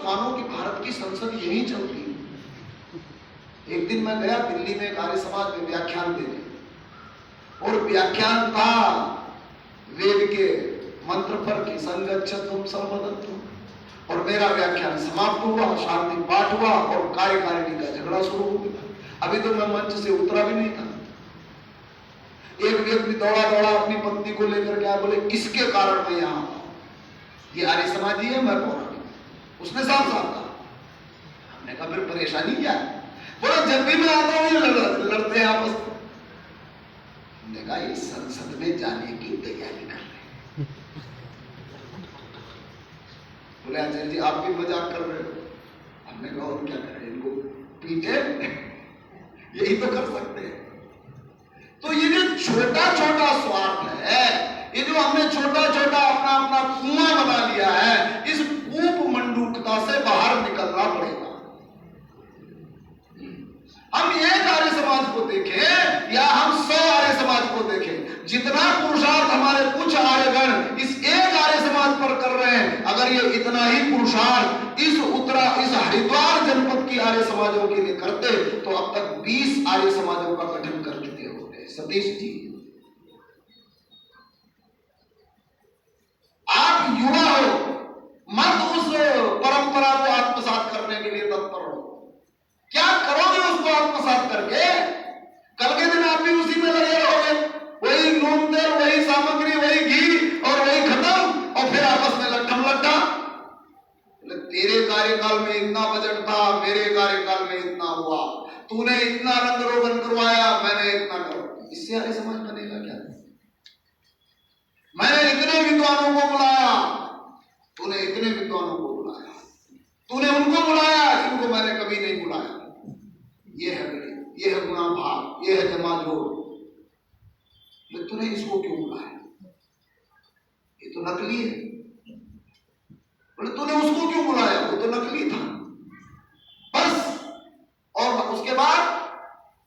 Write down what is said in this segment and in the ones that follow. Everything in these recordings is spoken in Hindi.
मानो कि भारत की संसद यही चलती है। एक दिन मैं गया दिल्ली में आर्य समाज में व्याख्यान देने, और व्याख्यान था वेद के मंत्र पर कि संगच्छतुम संवदन्तुम, और मेरा व्याख्यान समाप्त हुआ, शांति पाठ हुआ और कार्यकारिणी का झगड़ा शुरू हो गया। अभी तो मैं मंच से उतरा भी नहीं था, एक व्यक्ति दौड़ा दौड़ा अपनी पत्नी को लेकर के आया, बोले इसके कारण मैं यहां आया, ये आर्य समाजी है, मैं पौराणिक। उसने साफ साफ कहा। हमने कहा फिर परेशानी क्या है? बोले जब भी मैं आता हूं ये लड़ते हैं आपस में। हमने कहा ये संसद में जाने की तैयारी कर रहे हैं। बोले आचार्य जी आप भी मजाक कर रहे हो। हमने कहा और क्या करें, इनको पीटे, यही तो कर सकते हैं। तो ये जो छोटा छोटा स्वार्थ है, ये जो हमने छोटा छोटा अपना अपना कुआं बना लिया है, इस कूप मंडूकता से बाहर निकलना पड़ेगा। हम एक आर्य समाज को देखें या हम 100 आर्य समाज को देखें, जितना पुरुषार्थ हमारे कुछ आर्यगण इस एक आर्य समाज पर कर रहे हैं, अगर ये इतना ही पुरुषार्थ इस हरिद्वार जनपद की आर्य समाजों के लिए करते तो अब तक 20 आर्य समाजों का गठन कर चुके होते। सतीश जी, आप युवा हो, मत उस परंपरा को आत्मसात करने के लिए तत्पर हो। क्या करोगे उसको आत्मसात करके? कल के दिन आप भी उसी में लगे रहोगे, वही नून तेल, वही सामग्री, वही घी और वही खत्म, और फिर आपस में लट्ठम लट्ठा। तेरे कार्यकाल में इतना बजट था, मेरे कार्यकाल में इतना हुआ, तूने इतना रंग रोगन करवाया, मैंने इतना कर। इससे आर्य समाज बनेगा क्या? मैंने इतने विद्वानों को बुलाया, तूने इतने विद्वानों को बुलाया, तूने उनको बुलाया जिनको मैंने कभी नहीं बुलाया। ये है गरीब, ये है गुना भाग, ये है जमाजोड़। तूने इसको क्यों बुलाया? ये तो नकली है। बोले तूने उसको क्यों बुलाया? वो तो नकली था। बस, और उसके बाद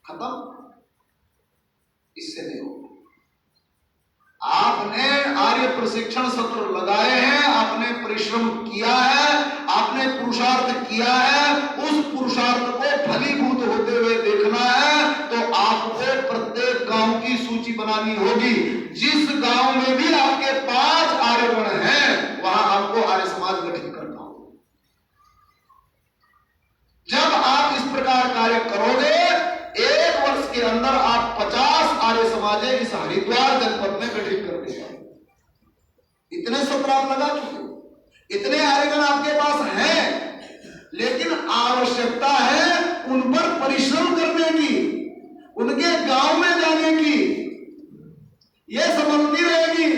खत्म। इससे नहीं होगा। आपने आर्य प्रशिक्षण सत्र लगाए हैं, आपने परिश्रम किया है, आपने पुरुषार्थ किया है, उस पुरुषार्थ को फलीभूत होते हुए देखना है तो आपको प्रत्येक गांव की सूची बनानी होगी। जिस गांव में भी आपके 5 आर्यगण हैं, वहां आपको आर्य समाज गठित करना होगा। जब आप इस प्रकार कार्य करोगे, 1 वर्ष के अंदर आप 50 आर्य समाज इस हरिद्वार जनपद में गठित कर देगा। इतने सत्र आप लगा चुके हो, इतने आर्यगण आपके पास हैं, लेकिन आवश्यकता है उन पर परिश्रम करने की, उनके गांव में जाने की। यह समझती रहेगी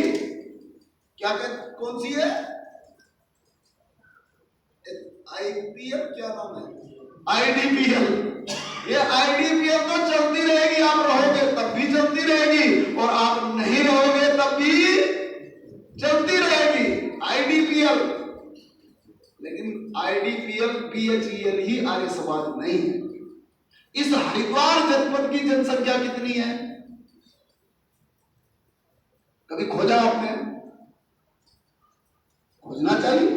क्या कौन सी है? आईपीएल क्या नाम है? आईडीपीएल। ये आईडीपीएल तो चलती रहेगी, आप रहोगे तब भी चलती रहेगी, और आप नहीं रहोगे तब भी चलती रहेगी आईडीपीएल। लेकिन आईडीपीएल बीएचईएल ही आर्य समाज नहीं है। इस हरिद्वार जनपद की जनसंख्या कितनी है? कभी खोजा आपने? खोजना चाहिए।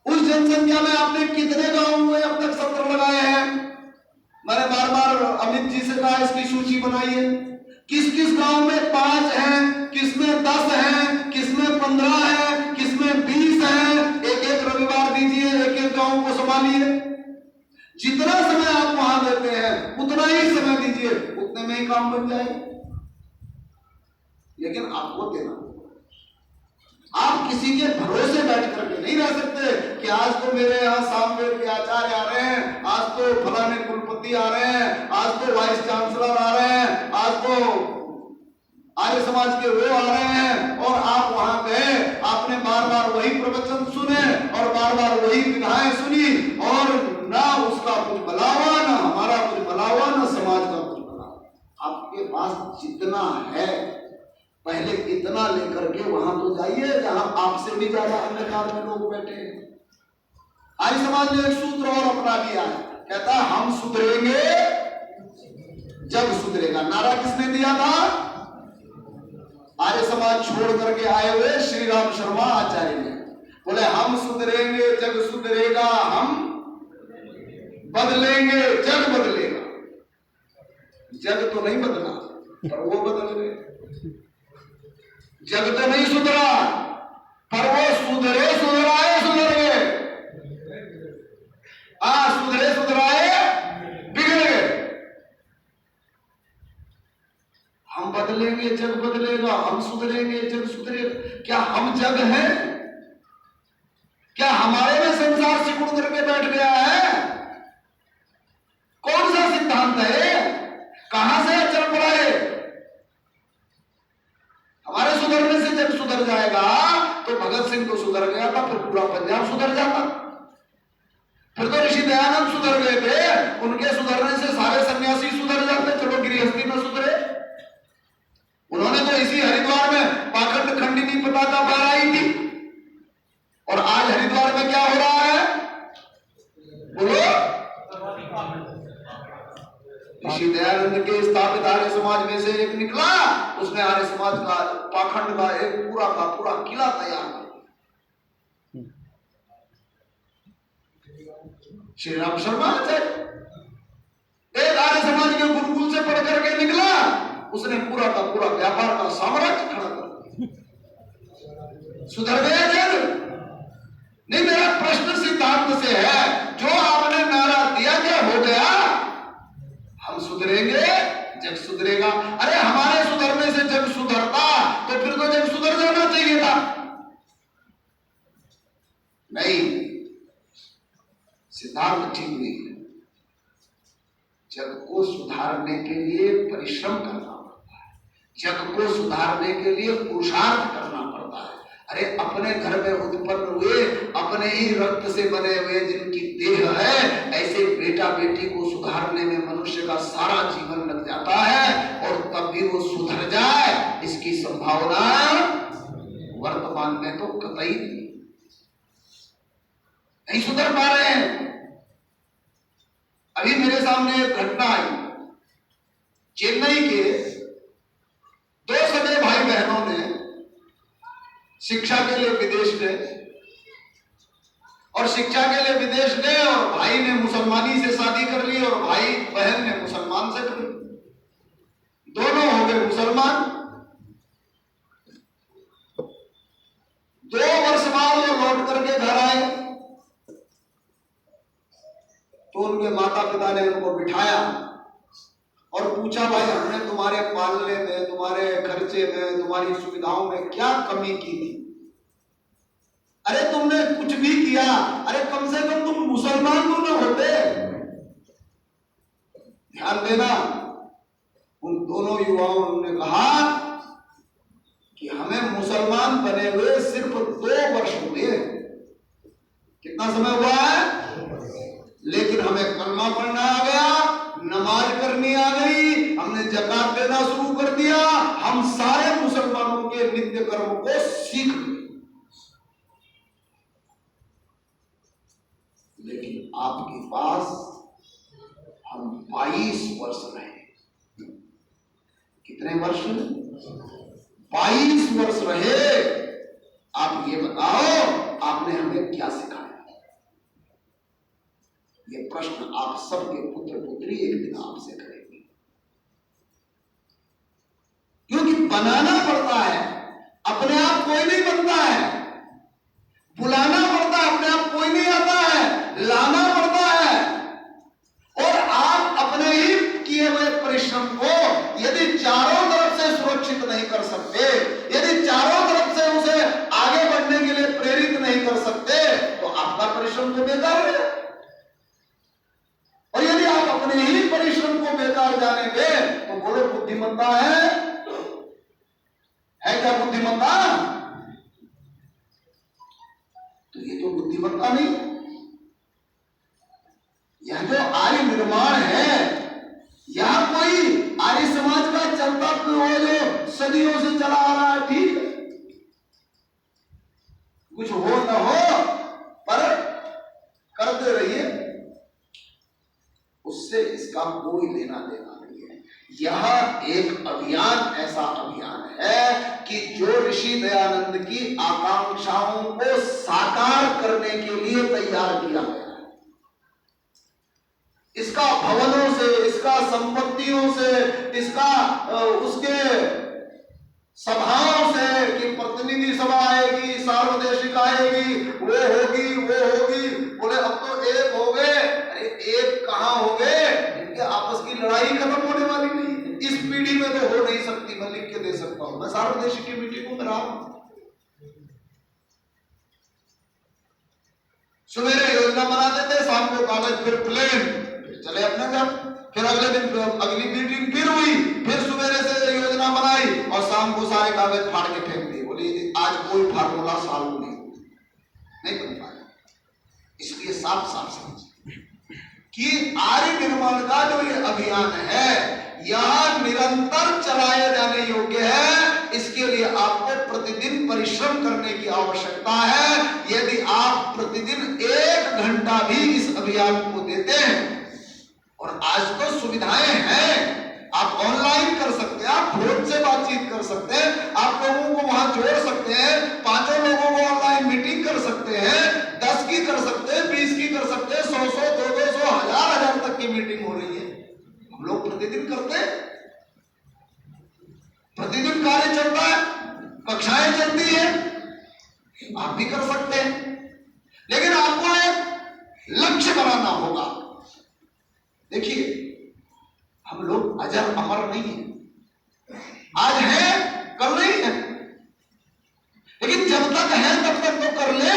उस जनसंख्या में आपने कितने गांव हुए अब तक सत्र लगाए हैं? मैंने बार बार अमित जी से कहा इसकी सूची बनाइए। किस किस गांव में 5 हैं, किसमें 10 हैं, किसमें 15 हैं, किसमें 20 हैं। एक रविवार दीजिए, एक गांव को संभालिए। जितना समय आप वहां देते हैं उतना ही समय दीजिए, उतने में ही काम बन जाएगा। लेकिन आपको देना, आप किसी के भरोसे बैठ करके नहीं रह सकते कि आज तो मेरे यहाँ सामवेद के आचार्य आ रहे हैं, आज तो फलाने कुलपति आ रहे हैं, आज तो वाइस चांसलर आ रहे हैं, आज तो आर्य समाज के वो आ रहे हैं, और आप वहां गए, आपने बार बार वही प्रवचन सुने और बार बार वही विधाएं सुनी, और ना उसका कुछ भला हुआ, ना हमारा कुछ भला हुआ, ना समाज का कुछ भला। आपके पास जितना है पहले इतना लेकर के वहां तो जाइए जहां आपसे भी ज्यादा अंधकार में लोग बैठे हैं। आर्य समाज ने एक सूत्र और अपना लिया है, कहता है हम सुधरेंगे जब सुधरेगा। नारा किसने दिया था? आर्य समाज छोड़ करके आए हुए श्री राम शर्मा आचार्य ने। बोले हम सुधरेंगे जग सुधरेगा, हम बदलेंगे जग बदलेगा। जग तो नहीं बदला पर वो बदल गए। जग तो नहीं सुधरा पर वो सुधरे सुधराए सुधर गए। सुधरे सुधराए बिगड़ गए। हम बदलेंगे जग बदलेगा, हम सुधरेंगे जग सुधरेगा। क्या हम जग हैं? क्या हमारे में संसार सिकुड़ करके बैठ गया है? कौन सा सिद्धांत है? कहां से चल पड़ा है? हमारे सुधरने से जग सुधर जाएगा तो भगत सिंह तो सुधर गया था, फिर पूरा पंजाब सुधर जाता। फिर तो ऋषि दयानंद सुधर गए थे, उनके सुधरने से सारे सन्यासी सुधर जाते। चलो गृहस्थी न सुधरे, उन्होंने तो इसी हरिद्वार में पाखंड खंडिनी पताका फहराई थी। और आज हरिद्वार में क्या हो रहा है बोलो? ऋषि दयानंद के स्थापित आर्य समाज में से एक निकला, उसने आर्य समाज का पाखंड का एक पूरा किला तैयार किया। श्री राम शर्मा एक आर्य समाज के गुरुकुल से पढ़ करके निकला, उसने पूरा का पूरा व्यापार का साम्राज्य खड़ा कर दिया। सुधर गया जग? नहीं, मेरा प्रश्न सिद्धांत से है। जो आपने नारा दिया क्या हो गया? हम सुधरेंगे जग सुधरेगा। अरे हमारे सुधरने से जग सुधरता तो फिर तो जग सुधर जाना चाहिए था। नहीं, सिद्धांत ठीक नहीं है। जग को सुधारने के लिए परिश्रम करना पड़ता है, जग को सुधारने के लिए पुरुषार्थ करना पड़ता है। अरे अपने घर में उत्पन्न हुए, अपने ही रक्त से बने हुए जिनकी देह है, ऐसे बेटा बेटी को सुधारने में मनुष्य का सारा जीवन लग जाता है और तब भी वो सुधर जाए इसकी संभावना वर्तमान में तो कतई नहीं सुधर पा रहे हैं। अभी मेरे सामने एक घटना आई। चेन्नई के दो सगे भाई बहनों ने शिक्षा के लिए विदेश गए और शिक्षा के लिए विदेश गए और भाई ने मुसलमानी से शादी कर ली और भाई बहन ने मुसलमान से कर ली। दोनों हो गए मुसलमान। 2 वर्ष बाद वो लौट करके घर आए तो उनके माता पिता ने उनको बिठाया और पूछा, भाई हमने तुम्हारे पालने में, तुम्हारे खर्चे में, तुम्हारी सुविधाओं में क्या कमी की थी? अरे तुमने कुछ भी किया, अरे कम से कम तुम मुसलमान तो न होते। ध्यान देना, उन दोनों युवाओं ने कहा कि हमें मुसलमान बने हुए सिर्फ 2 वर्ष हुए। कितना समय हुआ है? लेकिन हमें कलमा पढ़ना आ गया, नमाज करनी आ गई, हमने ज़कात देना शुरू कर दिया, हम सारे मुसलमानों के नित्य कर्म को सीख गए। लेकिन आपके पास हम 22 वर्ष रहे। कितने वर्ष? 22 वर्ष रहे। आप ये बताओ आपने हमें क्या सिखाया? ये प्रश्न आप सबके पुत्र पुत्री एक दिन आपसे करेंगे, क्योंकि बनाना पड़ता है, अपने आप कोई नहीं बनता है। बुलाना पड़ता है, अपने आप कोई नहीं आता है। लाना पड़ता है। और आप अपने ही किए हुए परिश्रम को यदि चारों तरफ से सुरक्षित नहीं कर सकते, यदि चारों तरफ से उसे आगे बढ़ने के लिए प्रेरित नहीं कर सकते, तो आपका परिश्रम तो बेकार है। और यदि आप अपने ही परिश्रम को बेकार जाने दें तो बोलो बुद्धिमत्ता है क्या बुद्धिमत्ता? तो ये तो बुद्धिमत्ता नहीं। यह जो आर्य निर्माण है, यह कोई आर्य समाज का चलता हुआ जो सदियों से चला आ रहा है, ठीक है, कुछ हो न हो पर करते रहिए, उससे इसका कोई लेना देना नहीं है। यह एक अभियान ऐसा अभियान है कि जो ऋषि दयानंद की आकांक्षाओं को साकार करने के लिए तैयार किया गया है। इसका भवनों से, इसका संपत्तियों से, इसका उसके सभाओं से कि प्रतिनिधि सभा आएगी, सार्वदेशिक आएगी, वो होगी, वो होगी। बोले अब तो एक हो गए। अरे एक कहां हो गए, इनके आपस की लड़ाई खत्म होने वाली नहीं है। इस पीढ़ी में तो हो नहीं सकती। मैं लिख के दे सकता हूं, मैं सार्वदेशिक की मीटिंग में रहा हूं। सवेरे योजना बनाते थे, शाम को कागज, फिर प्लेन, फिर चले अपने घर। फिर अगले दिन अगली मीटिंग फिर हुई, फिर सवेरे से योजना बनाई और शाम को सारे कागज फाड़ के फेंक दिए। बोली आज कोई फार्मूला सॉल्व नहीं बन पाया। इसलिए साफ साफ समझिए कि आर्य निर्माण का जो ये अभियान है यह निरंतर चलाए जाने योग्य है। इसके लिए आपको प्रतिदिन परिश्रम करने की आवश्यकता है। यदि आप प्रतिदिन 1 घंटा भी इस अभियान को देते हैं, और आज तो सुविधाएं हैं, आप ऑनलाइन कर सकते हैं, आप फोन से बातचीत कर सकते हैं, आप लोगों को वहां जोड़ सकते हैं, 5 लोगों को ऑनलाइन मीटिंग कर सकते हैं, 10 की कर सकते हैं, 20 की कर सकते हैं, 100, 200, 1000 तक की मीटिंग हो रही है। हम लोग प्रतिदिन करते हैं, प्रतिदिन कार्य चलता है, कक्षाएं चलती है, आप भी कर सकते हैं। लेकिन आपको एक लक्ष्य बनाना होगा। देखिए हम लोग अजर अमर नहीं है, आज है कल नहीं है, लेकिन जब तक है तब तक तो कर ले।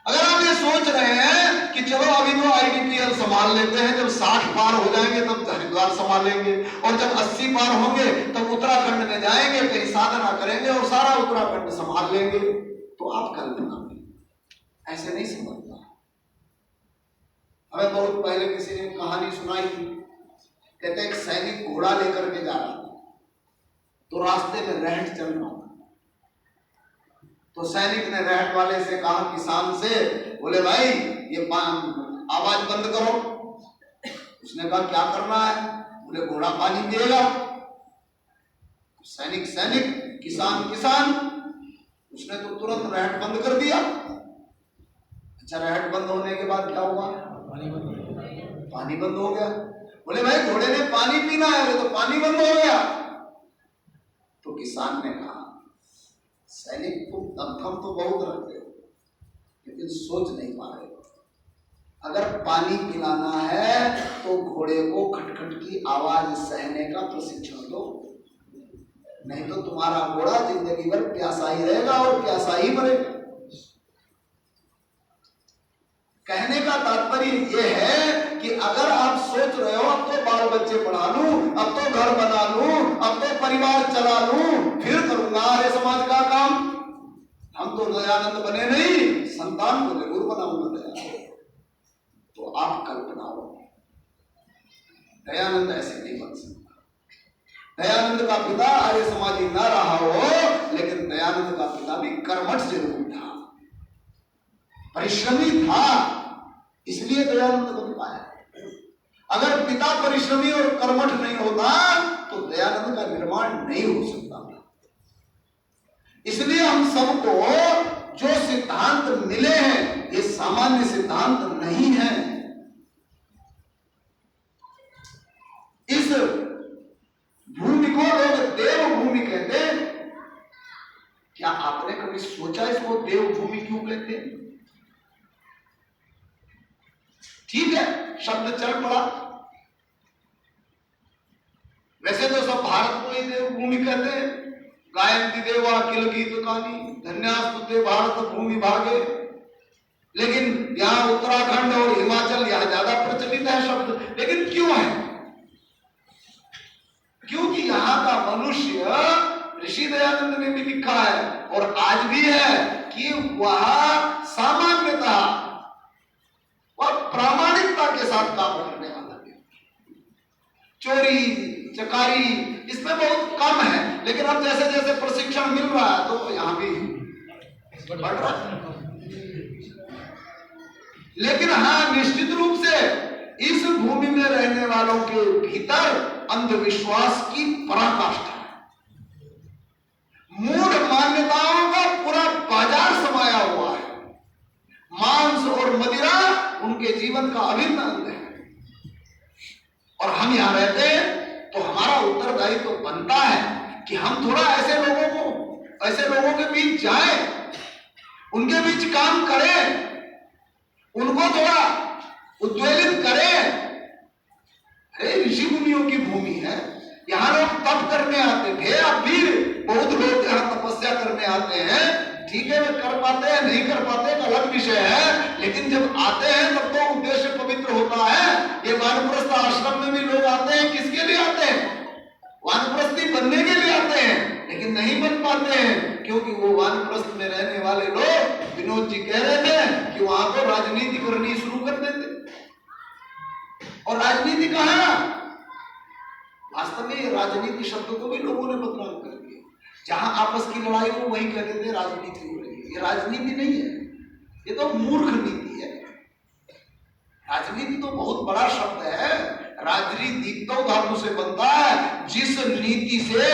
अगर आप ये सोच रहे हैं कि चलो अभी तो IDPL संभाल लेते हैं, जब 60 पार हो जाएंगे तब हरिद्वार संभालेंगे, और जब 80 पार होंगे तब उत्तराखंड में जाएंगे, कहीं साधना करेंगे और सारा उत्तराखंड संभाल लेंगे, तो आप कल्पना ऐसे नहीं समझता। हमें बहुत पहले किसी ने कहानी सुनाई थी। कहते एक सैनिक घोड़ा लेकर के जा रहा था, तो रास्ते में रहट चल रहा था। तो सैनिक ने रहट वाले से कहा, किसान से, बोले भाई ये आवाज बंद करो। उसने कहा क्या करना है? बोले घोड़ा पानी पिएगा। सैनिक, किसान। उसने तो तुरंत रहट बंद कर दिया। अच्छा, रहट बंद होने के बाद क्या हुआ? पानी बंद हो गया। बोले भाई घोड़े ने पानी पीना है, तो पानी बंद हो गया। तो किसान ने कहा, सैनिक तुम दमखम तो बहुत रखते हो, लेकिन सोच नहीं पा रहे हो। अगर पानी पिलाना है तो घोड़े को खटखट की आवाज सहने का प्रशिक्षण दो, नहीं तो तुम्हारा घोड़ा जिंदगी भर प्यासा ही रहेगा और प्यासा ही मरेगा। कहने का तात्पर्य यह है कि अगर आप सोच रहे हो अब तो बाल बच्चे पढ़ा लूं, अब तो घर बना लूं, अब तो परिवार चला लूं, फिर करूंगा आर्य समाज का काम, हम तो दयानंद बने नहीं, संतान को जरूर बनाऊंगा दयानंद। तो आप कल्पना हो, दयानंद ऐसे नहीं बन सकता। दयानंद का पिता आर्य समाजी ना रहा हो, लेकिन दयानंद का पिता भी कर्मठ जरूर था, परिश्रमी था, इसलिए दयानंद बन पाया। अगर पिता परिश्रमी और कर्मठ नहीं होता तो दयानंद का निर्माण नहीं हो सकता था। इसलिए हम सबको जो सिद्धांत मिले हैं ये सामान्य सिद्धांत नहीं है। इस भूमि को लोग देव भूमि कहते हैं। क्या आपने कभी सोचा इसको देव भूमि क्यों कहते हैं? ठीक है, शब्द चल पड़ा। वैसे तो सब भारत को ही देवभूमि कहते हैं। गायन्ति देवा किल गीत कानी, धन्यास्तुते भारत भूमि भागे। लेकिन यहाँ उत्तराखंड और हिमाचल यहाँ ज्यादा प्रचलित है शब्द। लेकिन क्यों है? क्योंकि यहाँ का मनुष्य, ऋषि दयानंद ने भी लिखा है और आज भी है कि वह सामान्यतः और प्रामाणिकता के साथ काम करने वाला है। चोरी चकारी इसमें बहुत कम है, लेकिन अब जैसे जैसे प्रशिक्षण मिल रहा है तो यहाँ भी बढ़ रहा है। लेकिन हाँ, निश्चित रूप से इस भूमि में रहने वालों के भीतर अंधविश्वास की पराकाष्ठा है। मूढ़ मान्यताओं का पूरा बाजार समाया हुआ है। मांस और मदिरा उनके जीवन का अभिन्न अंग है। और हम यहां रहते हैं तो हमारा उत्तरदायित्व तो बनता है कि हम थोड़ा ऐसे लोगों के बीच जाएं, उनके बीच काम करें, उनको थोड़ा उद्वेलित करें। अरे ऋषि मुनियों की भूमि है, यहाँ लोग तप करने आते थे, अब भी बहुत लोग यहाँ तपस्या करने आते हैं। ठीक है, वे कर पाते हैं नहीं कर पाते एक अलग विषय है, लेकिन जब आते हैं तब तो उद्देश्य पवित्र होता है। ये वानप्रस्थ आश्रम में भी लोग आते हैं, किसके लिए आते हैं? वानप्रस्थी बनने के लिए आते हैं, लेकिन नहीं बन पाते हैं क्योंकि वो वानप्रस्थ में रहने वाले लोग, विनोद जी कह रहे थे कि वहां तो राजनीति करनी शुरू कर देते। और राजनीति कहां? वास्तव में राजनीति शब्द को भी लोगों ने बदनाम कर दिया। जहां आपस की लड़ाई हो वहीं कहते थे राजनीति हो रही है। ये राजनीति नहीं है, ये तो मूर्ख नीति है। राजनीति तो बहुत बड़ा शब्द है। राजनीतिक धातु से बनता है। जिस नीति से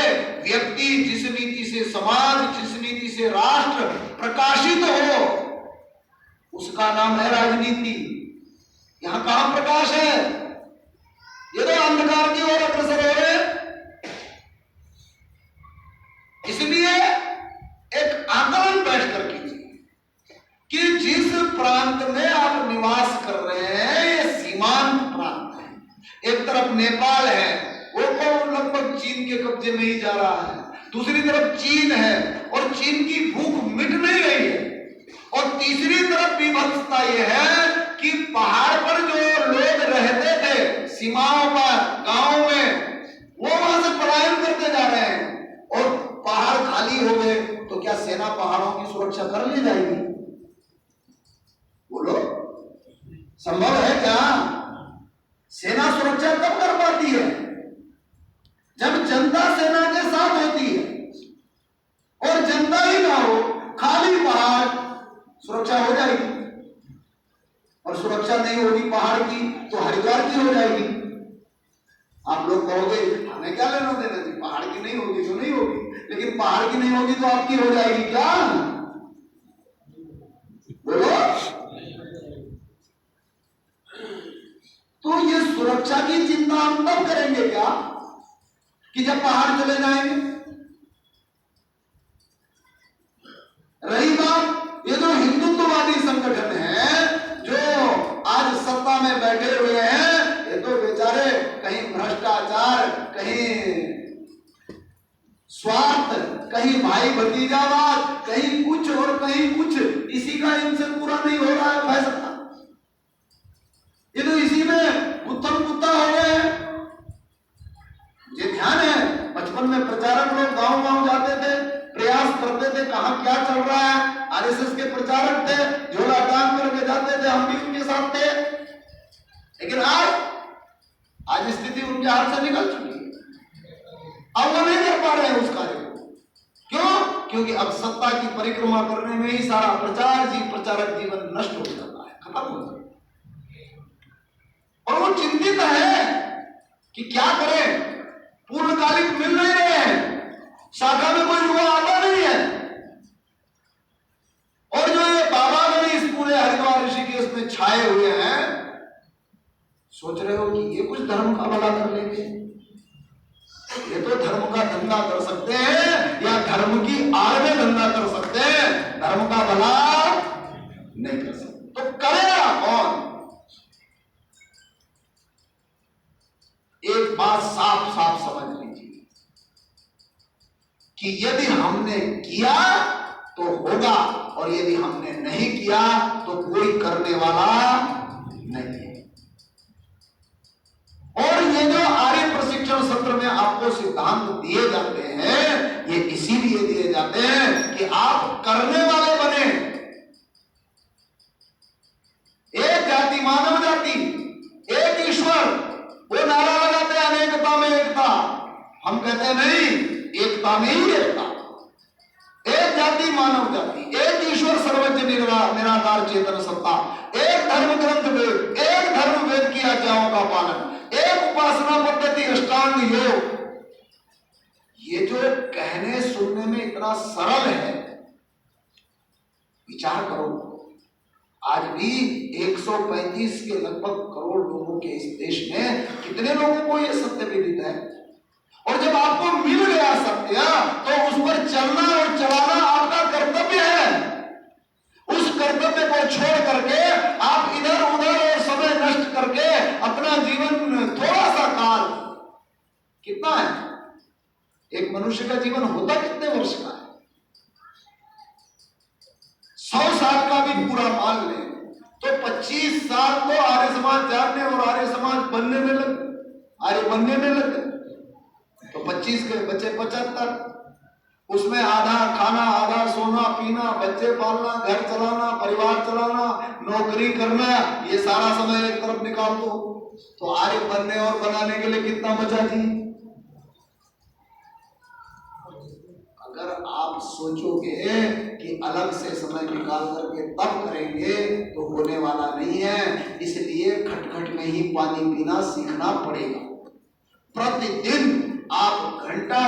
व्यक्ति, जिस नीति से समाज, जिस नीति से राष्ट्र प्रकाशित हो, उसका नाम है राजनीति। यहां कहां प्रकाश है? ये तो अंधकार की ओर अग्रसर हो रहे। इसलिए एक आकलन बैठकर कीजिए कि जिस प्रांत में आप निवास कर रहे हैं ये सीमांत प्रांत है। एक तरफ नेपाल है, वो तो लगभग चीन के कब्जे में ही जा रहा है। दूसरी तरफ चीन है और चीन की भूख मिट नहीं रही है। और तीसरी तरफ विभत्सता यह है कि पहाड़ पर जो लोग रहते थे सीमाओं पर, गांवों में, वो वहां से पलायन करते जा रहे हैं। और पहाड़ खाली हो गए तो क्या सेना पहाड़ों की सुरक्षा कर ली जाएगी? बोलो, संभव है क्या? सेना सुरक्षा कब कर पाती है? जब जनता सेना के साथ होती है। और जनता ही ना हो, खाली पहाड़, सुरक्षा हो जाएगी। और सुरक्षा नहीं होगी पहाड़ की तो हरिद्वार की हो जाएगी। आप लोग कहोगे हमें क्या लेना देना जी, पहाड़ की नहीं होगी तो नहीं होगी, लेकिन पहाड़ की नहीं होगी तो आपकी हो जाएगी क्या? बोलो। तो ये सुरक्षा की चिंता हम तब करेंगे क्या कि जब पहाड़ चले जाएंगे। रही बात ये जो हिंदुत्ववादी संगठन है जो आज सत्ता में बैठे हुए हैं, ये तो बेचारे कहीं भ्रष्टाचार, कहीं स्वार्थ, कहीं भाई भतीजावाद, कहीं कुछ और कहीं कुछ, इसी का इनसे पूरा नहीं हो रहा है फैसला। ये तो इसी में गुत्थम गुत्था हो गए हैं। मुझे ध्यान है बचपन में प्रचारक लोग गांव-गांव जाते थे, प्रयास करते थे कहां क्या चल रहा है। आरएसएस के प्रचारक थे, झोला टांग करके जाते थे, हम भी उनके साथ थे। लेकिन आज स्थिति उनके हाथ से निकल चुकी है। अब वो नहीं कर पा रहे हैं उस कार्य को। क्यों? क्योंकि अब सत्ता की परिक्रमा करने में ही सारा प्रचारक जीवन नष्ट हो जाता है, खत्म हो जाता है। और वो चिंतित है कि क्या करें, पूर्णकालिक मिल नहीं रहे हैं, शाखा में कोई युवा आता नहीं है। और जो ये बाबा गण इस पूरे हरिद्वार ऋषिकेश में छाए हुए हैं, सोच रहे हो कि ये कुछ धर्म का भला कर लेंगे। ये तो धर्म का धंधा कर सकते हैं या धर्म की आड़ में धंधा कर सकते हैं, धर्म का भला नहीं कर सकते। तो करेगा कौन? एक बात साफ साफ समझ लीजिए कि यदि हमने किया तो होगा, और यदि हमने नहीं किया तो कोई करने वाला नहीं है। और ये जो आर्य प्रशिक्षण सत्र में आपको सिद्धांत दिए जाते हैं, ये इसीलिए दिए जाते हैं कि आप करने वाले बने। एक जाति मानव जाति, एक ईश्वर, वो नारा लगाते हैं अनेकता में एकता। हम कहते हैं नहीं, एकता में ही एकता। एक जाति मानव जाति, एक ईश्वर सर्वज्ञ निराकार चेतन सत्ता, एक धर्म ग्रंथ वेद, एक धर्म वेद की आज्ञाओं का पालन, एक उपासना पद्धति अष्टांग योग, ये जो कहने सुनने में इतना सरल है, विचार करो, आज भी 135 के लगभग करोड़ लोगों के इस देश में कितने लोगों को यह सत्य विदित है? और जब आपको मिल गया सत्य तो उस पर चलना और चलाना आपका कर्तव्य है। उस कर्तव्य को छोड़ करके आप इधर उधर और समय नष्ट करके अपना जीवन, थोड़ा सा काल कितना है, एक मनुष्य का जीवन होता कितने वर्ष का है? 100 साल का भी पूरा मान ले तो 25 साल तो आर्य समाज जानने और आर्य समाज बनने में लग, आर्य बनने में लग, तो 25 के बच्चे 75, उसमें आधा खाना, आधा सोना पीना, बच्चे पालना, घर चलाना, परिवार चलाना, नौकरी करना, ये सारा समय एक तरफ निकाल दो, तो आर्य बनने और बनाने के लिए कितना बचा जी? अगर आप सोचोगे कि अलग से समय निकाल करके तब करेंगे तो होने वाला नहीं है। इसलिए खटखट में ही पानी पीना सीखना पड़ेगा। प्रतिदिन आप घंटा